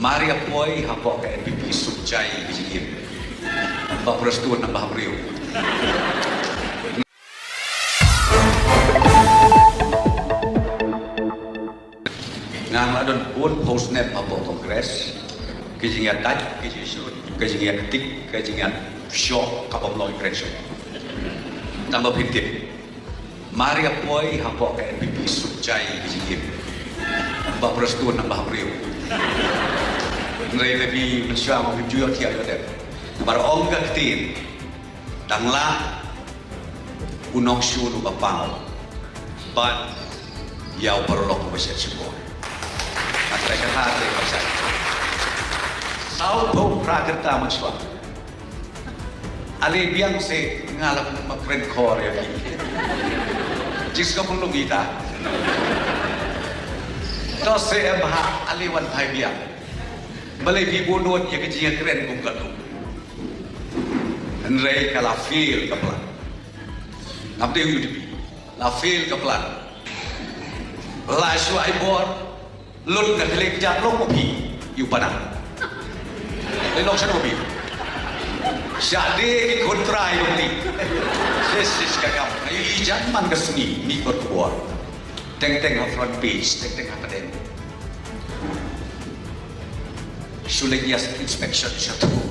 Mari apoi hapok ke NPP subjai bijigin. Mbak Prestuan nambah beriu. Ngang ladon pun postnet hapok kongres. Kijingan taj, kijingan surut, kijingan ketik, kijingan shock kapal loy kresyo. Tambah pintir. Mari apoi hapok ke NPP subjai bijigin. Mbak Prestuan nambah beriu. Ngai lebih mensyam menjual tiada ada. Barong ketin, tanglah unok syuru bapau, ban yau perlok bersih semua. Antara kata bersih. Sau bau prakerta maksud. Ali biang se ngalap makren kor ya. Jis kamu lu kita. Tos se bah ali wan thai biang. Balai bibunut yang kecil keren bukan tu. Henry kalau feel kepelan. Nampak you di. La feel kepelan. La suai bor. Lut nak kelip jak lok kopi. You panang. Lok sana kopi. Jadi kontra yang ni. Sis kagam. Ayu ijan man kesini ni berkuar. Teng front page, teng apa deh. Sulit ya inspection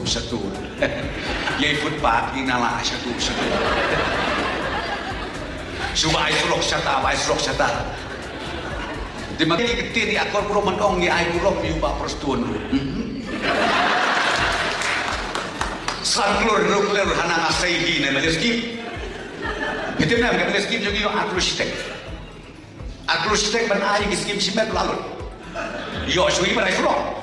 satu. Yai footpath inala satu. Suba aisurok sata. Di mana ketir ni akor puro mendong ni aisurok ni ubah persetuan. Sanglur nuklir hana ngasaihi na meliski. Itu nama meliski juga aglustek. Aglustek ban ai kiskim simet lalu. Yo sui ban aisurok.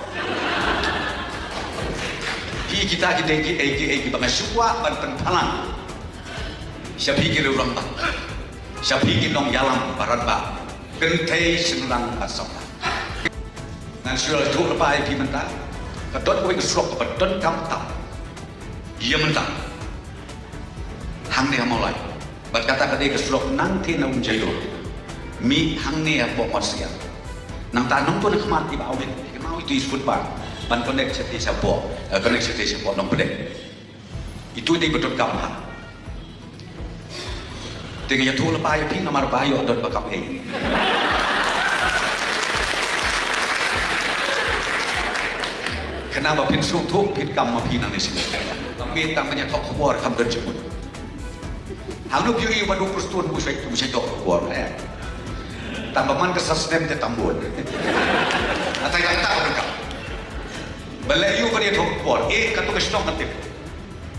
Kita bangsa suwa ban pentalang. Siapa kira orang tak? Siapa kira nong jalan barat ba? Kentai senang asam. Nanti sudah tu lepas IP mentah. Kedon kau ingat kedon kamu tak? Dia mentah. Hang ni mulai. Berkata ketika kesulok nanti nak menjadi mi hang ni apa manusia. Nang tanong tu nak mati bawin. Mau itu disebut bar. Ban connect seti siapa, connect seti siapa nong pedek. Itu dia betul kamu. Dengan tu lepas ayah ping nama bayu atau bakap ini. Kenapa pin suatu pin kamu pin ane sini? Kami tangannya tak keluar kamu terjemur. Halu biuri badu persetuan busai tak keluar. Tambah man kesasnem dia tambun. Atau yang tak berkam. Belayu kan dia thokpor katu kesnok natip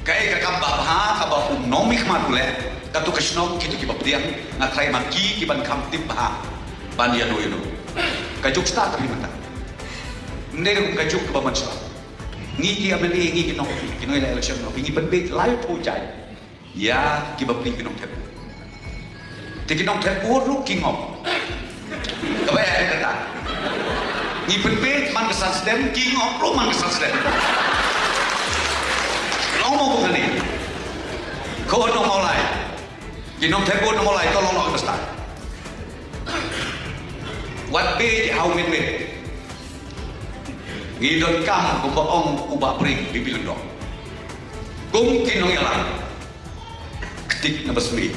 kai ka kamba bha ka ba nomik matule katu kesnok kitu ki babdiang ngatrai maki ki ban kam tip bha ban ya no kajuk sta tapi mata ndere ko kajuk ba mansa ngi ki ameli ngi ki no election no ngi ban bit lai thu chai ya ki babdi ki no thep te ki no thep uru ki ngop ka ba ya kata ni penbet man kesan sedem king of roman kesan sedem lomo bukan ni kau no mulai kinong tempo no mulai tolong no besar what be how minute ngidon kam ko ong ubah pring bibilang dong kung kinong yalan ketik na basmi